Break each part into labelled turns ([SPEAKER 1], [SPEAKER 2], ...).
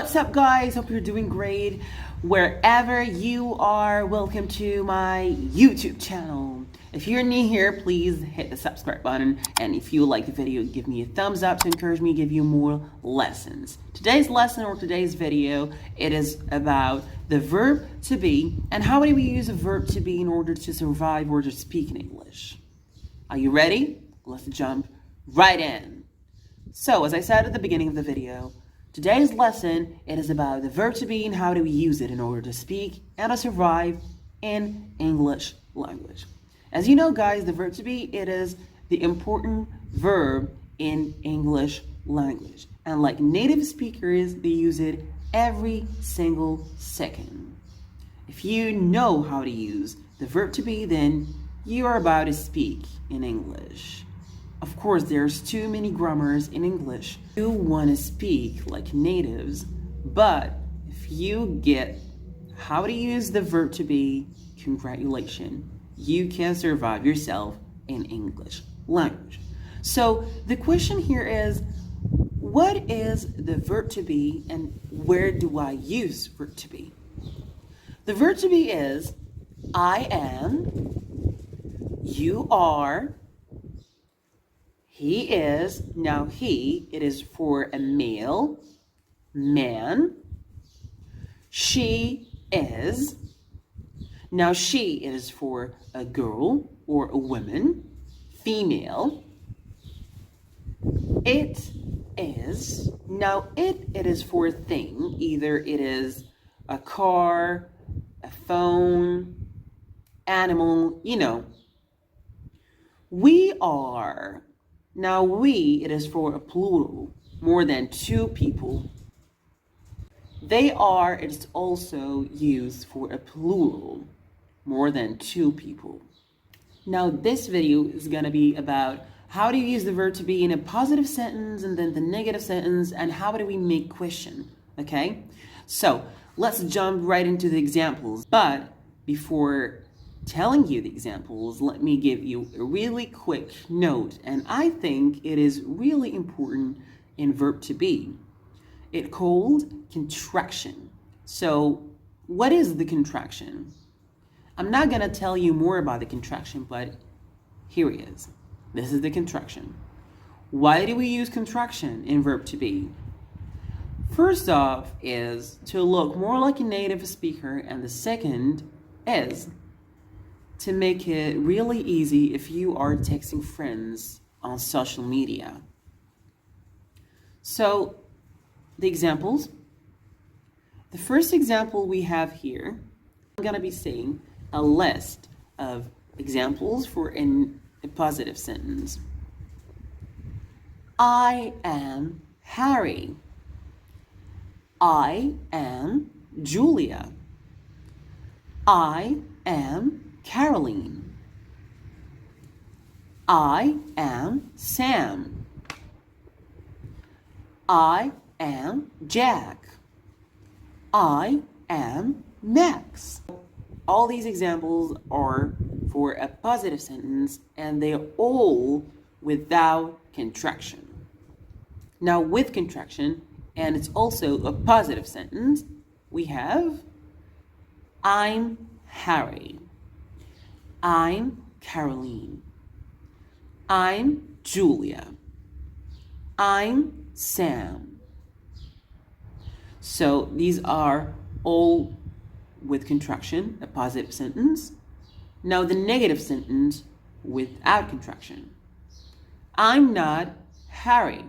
[SPEAKER 1] What's up, guys? Hope you're doing great wherever you are. Welcome to my YouTube channel. If you're new here, please hit the subscribe button, and if you like the video, give me a thumbs up to encourage me to give you more lessons. Today's lesson, or today's video, it is about the verb to be and how do we use a verb to be in order to survive or to speak in English. Are you ready? Let's jump right in. So, as I said at the beginning of the video, today's lesson, it is about the verb to be and how do we use it in order to speak and to survive in English language. As you know, guys, the verb to be, it is the important verb in English language. And like native speakers, they use it every single second. If you know how to use the verb to be, then you are about to speak in English. Of course, there's too many grammars in English. You want to speak like natives, but if you get how to use the verb to be, congratulations, you can survive yourself in English language. So the question here is, what is the verb to be and where do I use verb to be? The verb to be is I am, you are, he is. Now he, it is for a male, man. She is. Now she, it is for a girl or a woman, female. It is. Now it is for a thing. Either it is a car, a phone, animal, you know. We are. Now we, it is for a plural, more than two people. They are, it is also used for a plural, more than two people. Now this video is going to be about how do you use the verb to be in a positive sentence and then the negative sentence, and how do we make question, okay? So let's jump right into the examples. But before telling you the examples, let me give you a really quick note, and I think it is really important in verb to be. It's called contraction. So what is the contraction? I'm not going to tell you more about the contraction, but here it is. This is the contraction. Why do we use contraction in verb to be? First off is to look more like a native speaker, and the second is to make it really easy if you are texting friends on social media. So, the examples. The first example we have here, I'm going to be saying a list of examples for a positive sentence. I am Harry. I am Julia. I am Caroline. I am Sam. I am Jack. I am Max. All these examples are for a positive sentence, and they're all without contraction. Now with contraction, and it's also a positive sentence, we have I'm Harry. I'm Caroline. I'm Julia. I'm Sam. So these are all with contraction, a positive sentence. Now the negative sentence without contraction. I'm not Harry.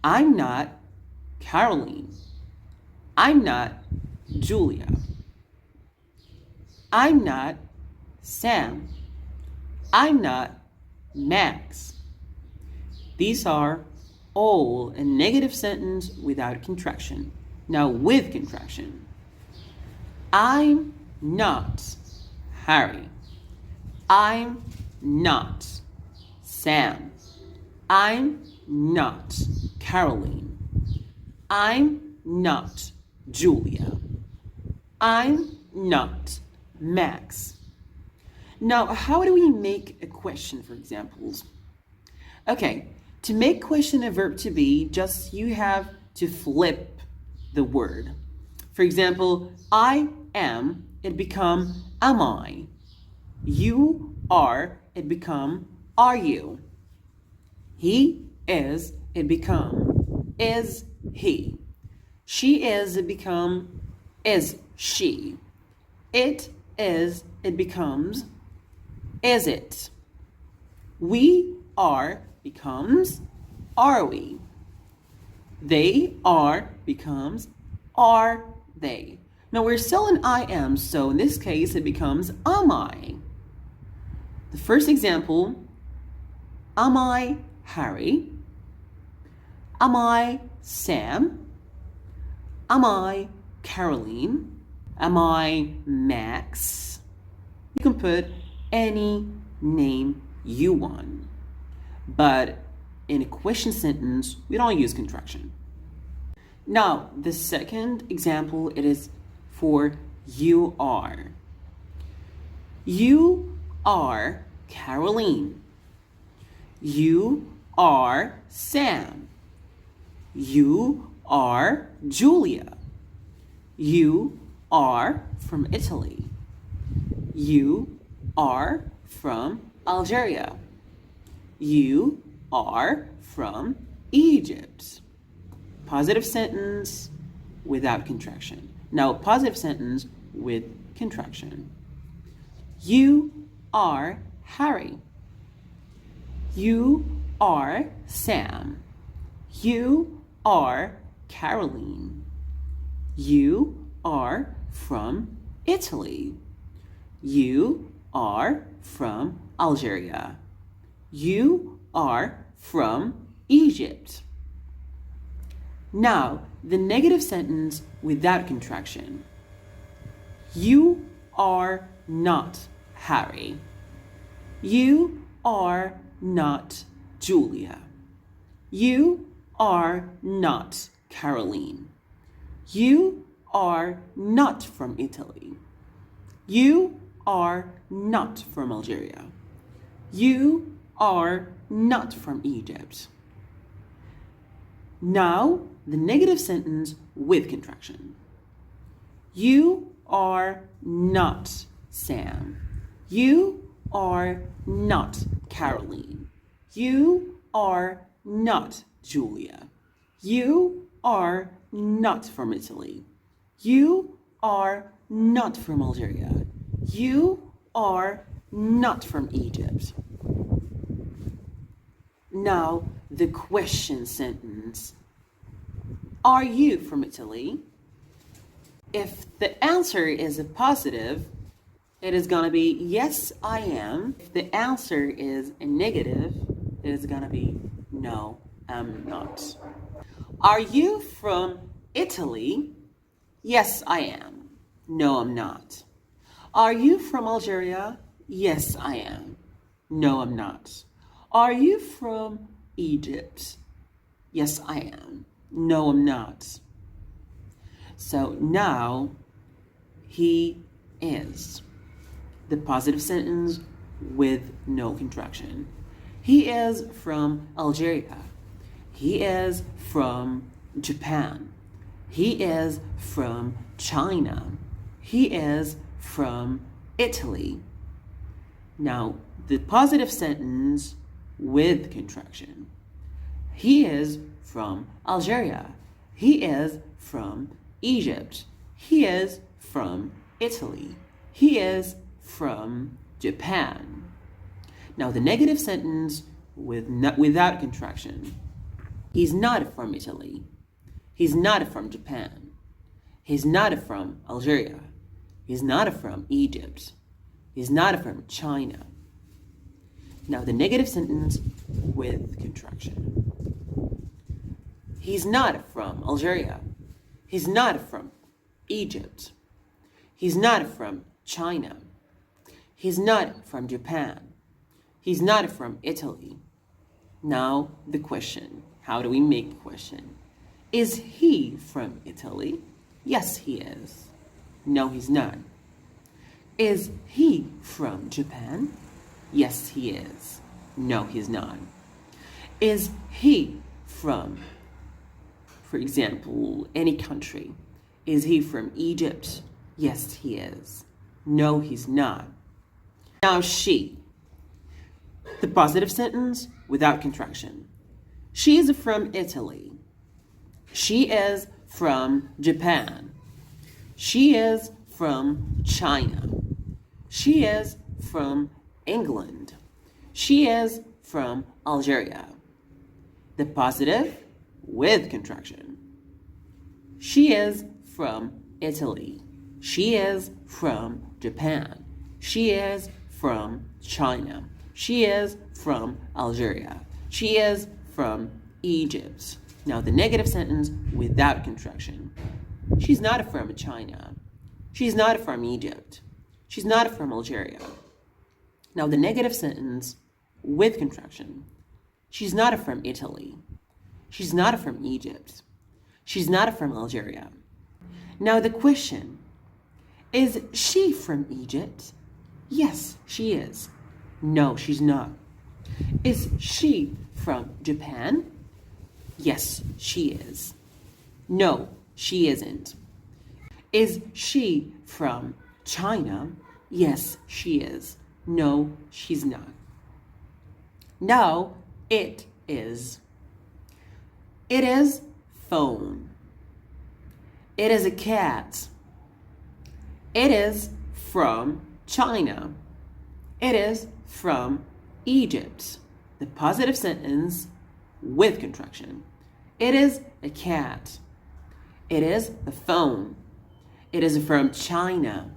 [SPEAKER 1] I'm not Caroline. I'm not Julia. I'm not Sam. I'm not Max. These are all a negative sentence without contraction. Now with contraction. I'm not Harry. I'm not Sam. I'm not Caroline. I'm not Julia. I'm not Max. Now, how do we make a question, for examples? Okay, to make question a verb to be, just you have to flip the word. For example, I am, it become am I. You are, it become are you. He is, it become is he. She is, it become is she. It is, it becomes is it. We are becomes are we. They are becomes are they. Now we're still in I am, so in this case it becomes am I. The first example, am I Harry? Am I Sam? Am I Caroline? Am I Max? You can put any name you want. But in a question sentence, we don't use contraction. Now, the second example, it is for you are. You are Caroline. You are Sam. You are Julia. You are from Italy. You are from Algeria. You are from Egypt. Positive sentence without contraction. Now, positive sentence with contraction. You are Harry. You are Sam. You are Caroline. You are from Italy. You are from Algeria. You are from Egypt. Now, the negative sentence without contraction. You are not Harry. You are not Julia. You are not Caroline. You are not from Italy. You are not from Algeria. You are not from Egypt. Now, the negative sentence with contraction. You are not Sam. You are not Caroline. You are not Julia. You are not from Italy. You are not from Algeria. You are not from Egypt. Now, the question sentence. Are you from Italy? If the answer is a positive, it is going to be yes, I am. If the answer is a negative, it is going to be no, I'm not. Are you from Italy? Yes, I am. No, I'm not. Are you from Algeria? Yes, I am. No, I'm not. Are you from Egypt? Yes, I am. No, I'm not. So now, he is. The positive sentence with no contraction. He is from Algeria. He is from Japan. He is from China. He is from Italy. Now, the positive sentence with contraction. He is from Algeria. He is from Egypt. He is from Italy. He is from Japan. Now, the negative sentence without contraction. He's not from Italy. He's not from Japan. He's not from Algeria. He's not from Egypt. He's not from China. Now, the negative sentence with contraction. He's not from Algeria. He's not from Egypt. He's not from China. He's not from Japan. He's not from Italy. Now, the question. How do we make the question? Is he from Italy? Yes, he is. No, he's not. Is he from Japan? Yes, he is. No, he's not. Is he from For example, any country. Is he from Egypt? Yes, he is. No, he's not. Now, she. The positive sentence without contraction. She is from Italy. She is from Japan. She is from China. She is from England. She is from Algeria. The positive with contraction. She is from Italy. She is from Japan. She is from China. She is from Algeria. She is from Egypt. Now the negative sentence without contraction. She's not from China. She's not from Egypt. She's not from Algeria. Now the negative sentence with contraction. She's not from Italy. She's not from Egypt. She's not from Algeria. Now the question, is she from Egypt? Yes, she is. No, she's not. Is she from Japan? Yes, she is. No, she isn't. Is she from China? Yes, she is. No, she's not. No, it is. It is phone. It is a cat. It is from China. It is from Egypt. The positive sentence with contraction. It is a cat. It is the phone. It is from China.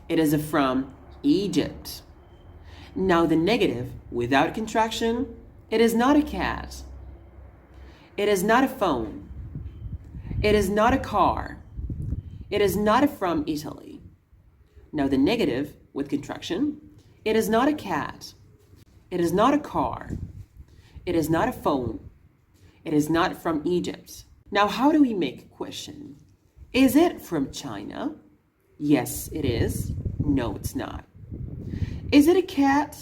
[SPEAKER 1] It is from Egypt. Now the negative without contraction. It is not a cat. It is not a phone. It is not a car. It is not from Italy. Now the negative with contraction. It is not a cat. It is not a car. It is not a phone. It is not from Egypt. Now how do we make a question? Is it from China? Yes, it is. No, it's not. Is it a cat?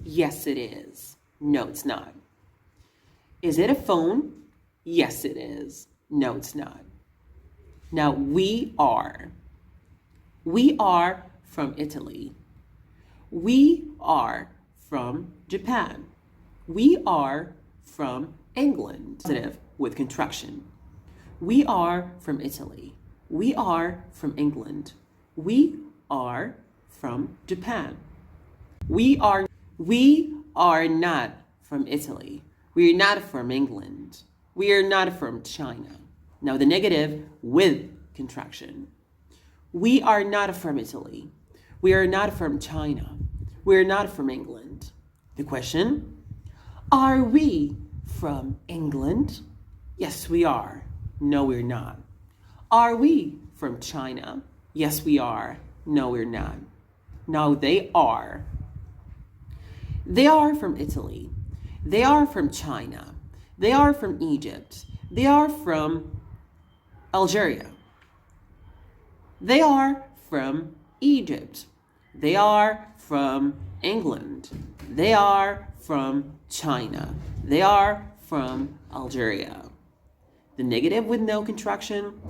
[SPEAKER 1] Yes, it is. No, it's not. Is it a phone? Yes, it is. No, it's not. Now, we are. We are from Italy. We are from Japan. We are from England. Positive with contraction. We are from Italy. We are from England. We are from Japan. We are not from Italy. We are not from England. We are not from China. Now the negative with contraction. We are not from Italy. We are not from China. We are not from England. The question, are we from England? Yes, we are. No, we're not. Are we from China? Yes, we are. No, we're not. No, they are. They are from Italy. They are from China. They are from Egypt. They are from Algeria. They are from Egypt. They are from England. They are from China. They are from Algeria. The negative with no contraction.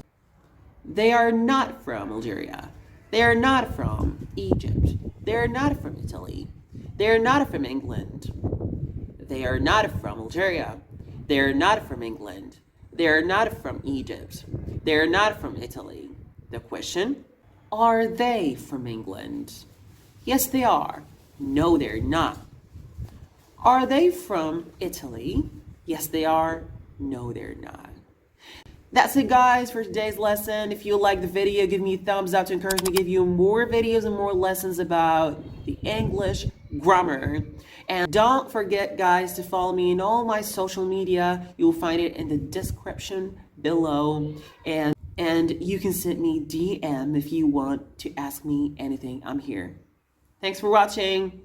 [SPEAKER 1] They are not from Algeria. They are not from Egypt. They are not from Italy. They are not from England. They are not from Algeria. They are not from England. They are not from Egypt. They are not from Italy. The question, are they from England? Yes, they are. No, they're not. Are they from Italy? Yes, they are. No, they're not. That's it, guys, for today's lesson. If you like the video, give me a thumbs up to encourage me to give you more videos and more lessons about the English grammar. And don't forget, guys, to follow me in all my social media. You'll find it in the description below. And you can send me DM if you want to ask me anything. I'm here. Thanks for watching.